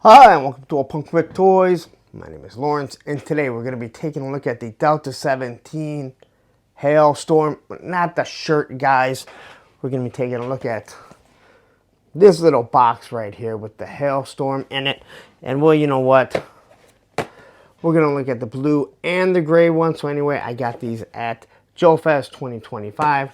Hi, and welcome to All Punk Quick Toys. My name is Lawrence, and today we're going to be taking a look at the Delta-17 Hailstorm. Not the shirt, guys. We're going to be taking a look at this little box right here with the Hailstorm in it. And well, you know what? We're going to look at the blue and the gray one. So anyway, I got these at Joe Fest 2025.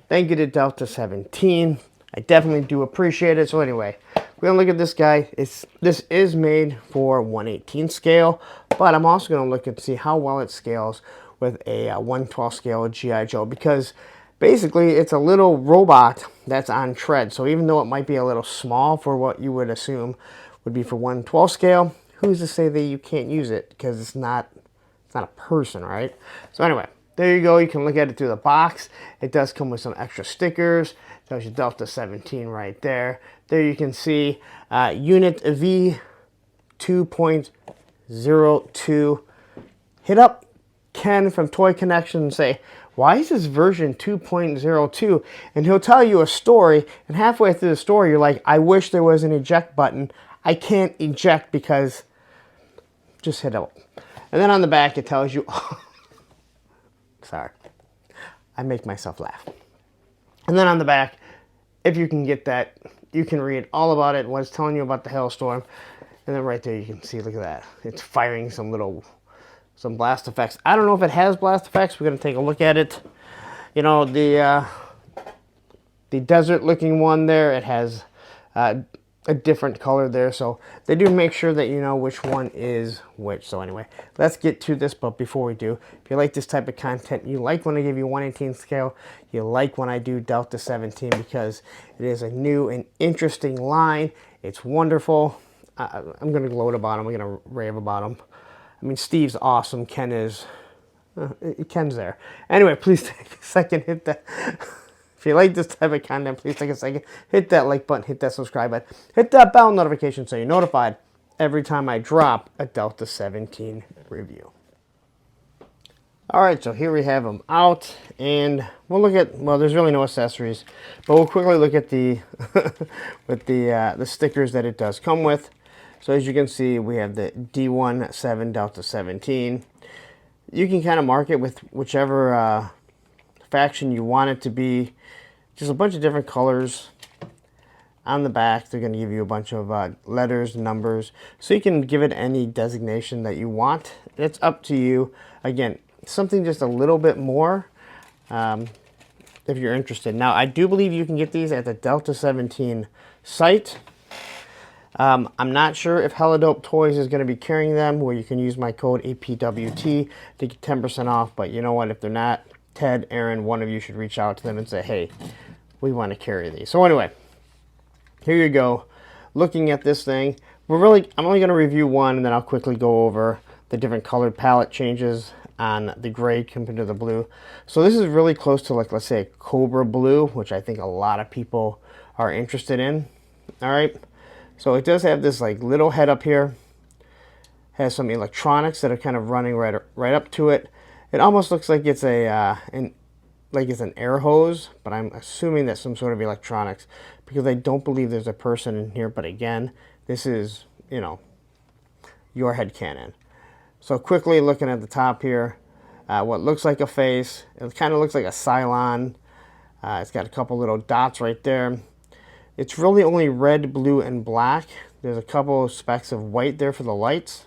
Thank you to Delta-17. I definitely do appreciate it. So anyway, we're going to look at this guy. This is made for 1/18 scale, but I'm also going to look and see how well it scales with a 1/12 scale G.I. Joe, because basically it's a little robot that's on tread. So even though it might be a little small for what you would assume would be for 1/12 scale, who's to say that you can't use it, because it's not a person, right? So anyway, there you go. You can look at it through the box. It does come with some extra stickers. Tells you Delta-17 right there. There you can see Unit V 2.02. Hit up Ken from Toy Connection and say, why is this version 2.02? And he'll tell you a story, and halfway through the story, you're like, I wish there was an eject button. I can't eject because... just hit up. And then on the back, it tells you... sorry. I make myself laugh. And then on the back, if you can get that, you can read all about it, what it's telling you about the Hailstorm. And then right there you can see, look at that. It's firing some blast effects. I don't know if it has blast effects. We're going to take a look at it. You know, the desert looking one there, it has a different color there, so they do make sure that you know which one is which. So anyway, let's get to this. But before we do, if you like this type of content, you like when I give you 1/18 scale, you like when I do Delta-17, because it is a new and interesting line. It's wonderful. I'm going to gloat about them. I'm going to rave about them. I mean, Steve's awesome. Ken is... Ken's there. Anyway, please take a second, hit that... If you like this type of content, please take a second, hit that like button, hit that subscribe button, hit that bell notification so you're notified every time I drop a Delta-17 review. Alright, so here we have them out, and we'll look at, well, there's really no accessories, but we'll quickly look at the with the stickers that it does come with. So as you can see, we have the D17 Delta-17. You can kind of mark it with whichever faction you want it to be. Just a bunch of different colors. On the back, they're going to give you a bunch of letters, numbers, so you can give it any designation that you want. It's up to you. Again, something just a little bit more if you're interested. Now, I do believe you can get these at the Delta-17 site. I'm not sure if Helidope Toys is going to be carrying them, where you can use my code APWT to get 10% off, but you know what, if they're not, Ted, Aaron, one of you should reach out to them and say, hey, we want to carry these. So anyway, here you go. Looking at this thing, I'm only going to review one, and then I'll quickly go over the different colored palette changes on the gray compared to the blue. So this is really close to, like, let's say a Cobra blue, which I think a lot of people are interested in. All right. So it does have this like little head up here. Has some electronics that are kind of running right up to it. It almost looks like it's an air hose, but I'm assuming that's some sort of electronics, because I don't believe there's a person in here. But again, this is, you know, your head canon. So quickly looking at the top here, what looks like a face. It kind of looks like a Cylon. It's got a couple little dots right there. It's really only red, blue, and black. There's a couple of specks of white there for the lights.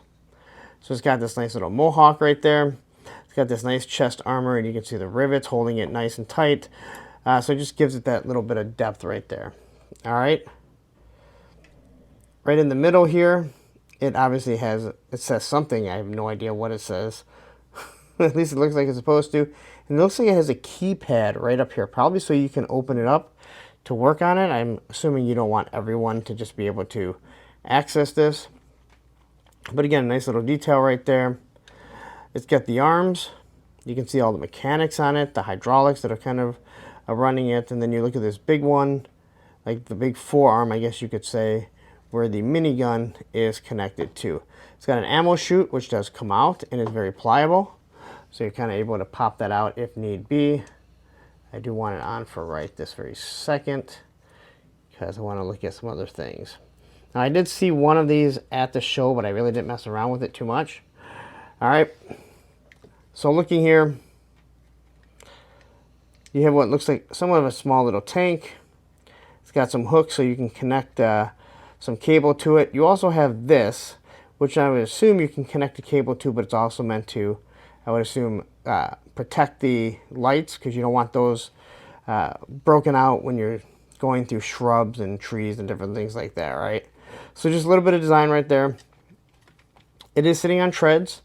So it's got this nice little mohawk right there. It's got this nice chest armor, and you can see the rivets holding it nice and tight. So it just gives it that little bit of depth right there. All right. Right in the middle here, it obviously has, it says something. I have no idea what it says. At least it looks like it's supposed to. And it looks like it has a keypad right up here, probably so you can open it up to work on it. I'm assuming you don't want everyone to just be able to access this. But again, nice little detail right there. It's got the arms. You can see all the mechanics on it, the hydraulics that are kind of running it. And then you look at this big one, like the big forearm, I guess you could say, where the minigun is connected to. It's got an ammo chute, which does come out and is very pliable. So you're kind of able to pop that out if need be. I do want it on for right this very second, because I want to look at some other things. Now, I did see one of these at the show, but I really didn't mess around with it too much. All right. So looking here, you have what looks like somewhat of a small little tank. It's got some hooks so you can connect some cable to it. You also have this, which I would assume you can connect a cable to, but it's also meant to, I would assume, protect the lights, because you don't want those broken out when you're going through shrubs and trees and different things like that, right? So just a little bit of design right there. It is sitting on treads,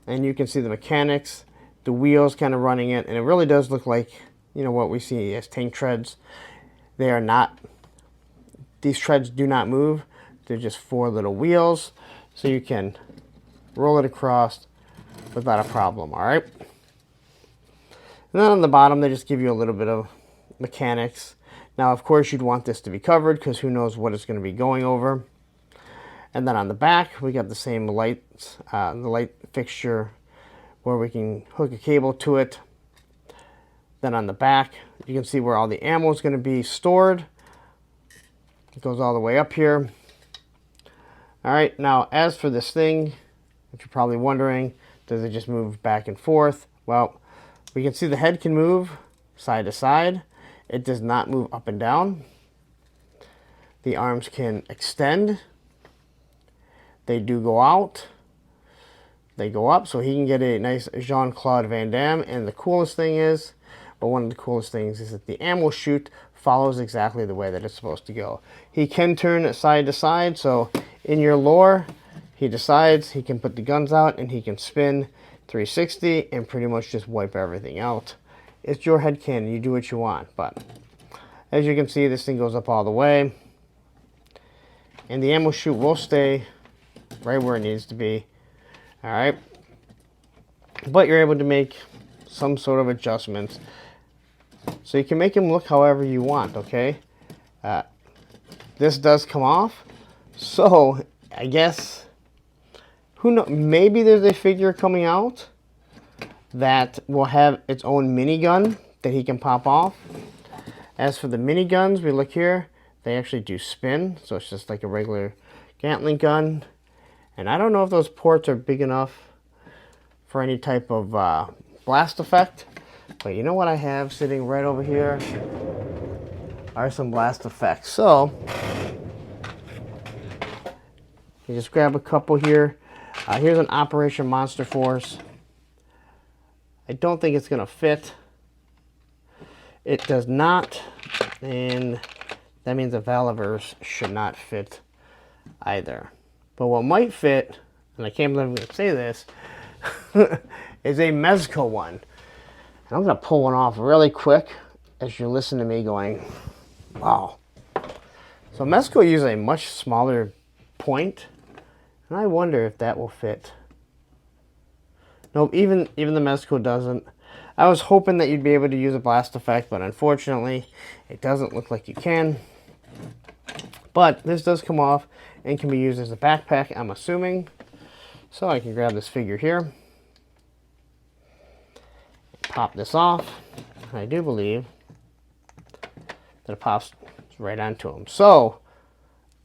and you can see the mechanics, the wheels kind of running it, and it really does look like, you know, what we see as tank treads. They are not, these treads do not move. They're just 4 little wheels, so you can roll it across without a problem, all right? And then on the bottom, they just give you a little bit of mechanics. Now, of course, you'd want this to be covered, because who knows what it's going to be going over. And then on the back, we got the same lights, the light fixture where we can hook a cable to it. Then on the back, you can see where all the ammo is going to be stored. It goes all the way up here. All right, now as for this thing, if you're probably wondering, does it just move back and forth? Well, we can see the head can move side to side. It does not move up and down. The arms can extend. They do go out. They go up, so he can get a nice Jean-Claude Van Damme. And the coolest thing is, but one of the coolest things is that the ammo chute follows exactly the way that it's supposed to go. He can turn side to side, so in your lore, he decides he can put the guns out and he can spin 360 and pretty much just wipe everything out. It's your headcanon, you do what you want, but as you can see, this thing goes up all the way, and the ammo chute will stay right where it needs to be. All right, but you're able to make some sort of adjustments, so you can make him look however you want. Okay, this does come off, so I guess, who knows, maybe there's a figure coming out that will have its own minigun that he can pop off. As for the miniguns, we look here, they actually do spin, so it's just like a regular Gatling gun. And I don't know if those ports are big enough for any type of blast effect, but you know what I have sitting right over here are some blast effects. So you just grab a couple here. Here's an Operation Monster Force. I don't think it's going to fit. It does not, and that means the Valivers should not fit either. But what might fit, and I can't believe I'm going to say this, is a Mezco one. And I'm going to pull one off really quick as you listen to me going, wow. So Mezco uses a much smaller point, and I wonder if that will fit. Nope, even the Mezco doesn't. I was hoping that you'd be able to use a blast effect, but unfortunately, it doesn't look like you can. But this does come off and can be used as a backpack, I'm assuming. So I can grab this figure here, pop this off, and I do believe that it pops right onto him. So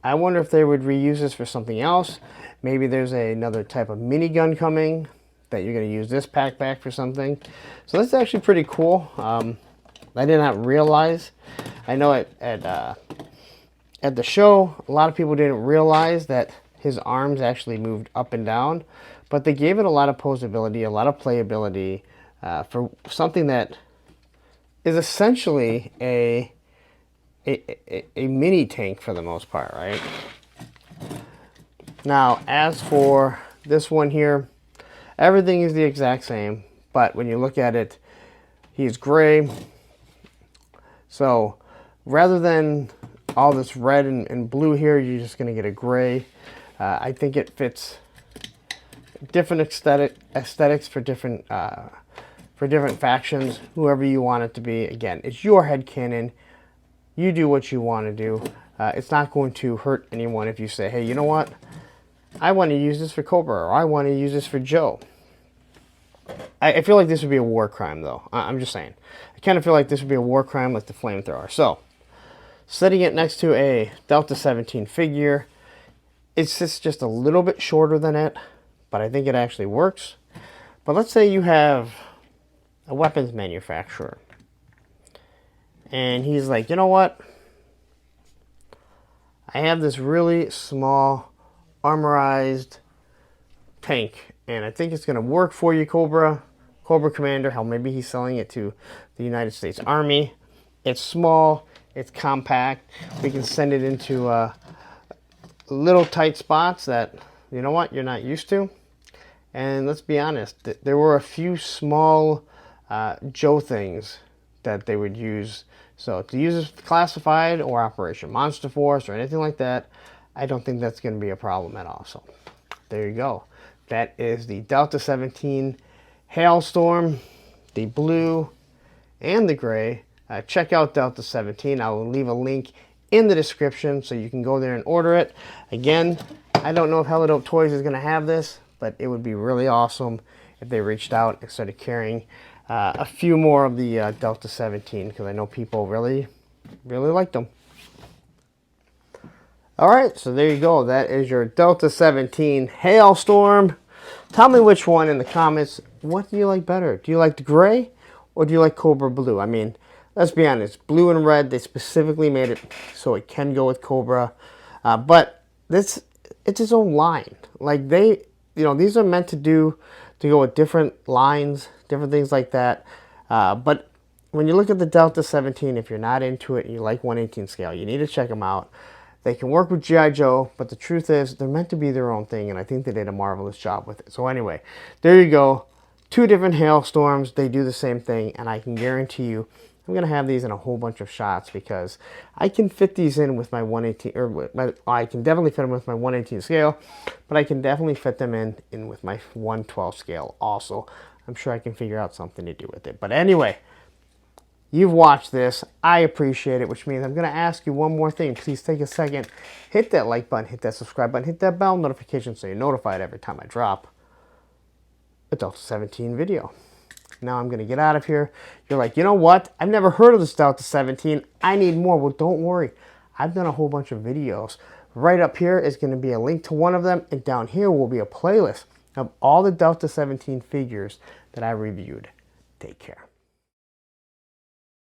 I wonder if they would reuse this for something else. Maybe there's another type of minigun coming that you're going to use this backpack for something. So that's actually pretty cool. I did not realize. I know at the show, a lot of people didn't realize that his arms actually moved up and down, but they gave it a lot of posability, a lot of playability for something that is essentially a mini tank for the most part, right? Now, as for this one here, everything is the exact same, but when you look at it, he's gray. So rather than all this red and blue here, you're just going to get a gray. I think it fits different aesthetics for different factions, whoever you want it to be. Again, it's your headcanon. You do what you want to do. It's not going to hurt anyone if you say, hey, you know what? I want to use this for Cobra, or I want to use this for Joe. I feel like this would be a war crime, though. I'm just saying. I kind of feel like this would be a war crime like the flamethrower. So, setting it next to a Delta-17 figure. It's just a little bit shorter than it, but I think it actually works. But let's say you have a weapons manufacturer, and he's like, you know what? I have this really small armorized tank, and I think it's going to work for you, Cobra Commander. Hell, maybe he's selling it to the United States Army. It's small, it's compact. We can send it into little tight spots that, you know what, you're not used to. And let's be honest, there were a few small Joe things that they would use. So to use this classified or Operation Monster Force or anything like that, I don't think that's going to be a problem at all. So there you go. That is the Delta-17 Hailstorm, the blue and the gray. Check out Delta-17. I will leave a link in the description so you can go there and order it. Again, I don't know if Helidope Toys is going to have this, but it would be really awesome if they reached out and started carrying a few more of the Delta-17, because I know people really like them. Alright, so there you go. That is your Delta-17 Hailstorm. Tell me which one in the comments. What do you like better? Do you like the gray or do you like Cobra Blue? I mean, let's be honest. Blue and red, they specifically made it so it can go with Cobra. But it's its own line. Like these are meant to go with different lines, different things like that. But when you look at the Delta-17, if you're not into it and you like 1/18 scale, you need to check them out. They can work with G.I. Joe, but the truth is they're meant to be their own thing, and I think they did a marvelous job with it. So anyway, there you go. 2 different Hailstorms. They do the same thing, and I can guarantee you I'm going to have these in a whole bunch of shots because I can fit these in with my 1/18, or I can definitely fit them with my 1/18 scale, but I can definitely fit them in with my 1/12 scale also. I'm sure I can figure out something to do with it. But anyway, you've watched this. I appreciate it, which means I'm going to ask you one more thing. Please take a second, hit that like button, hit that subscribe button, hit that bell notification so you're notified every time I drop a Delta-17 video. Now I'm going to get out of here. You're like, you know what? I've never heard of this Delta-17. I need more. Well, don't worry. I've done a whole bunch of videos. Right up here is going to be a link to one of them, and down here will be a playlist of all the Delta-17 figures that I reviewed. Take care.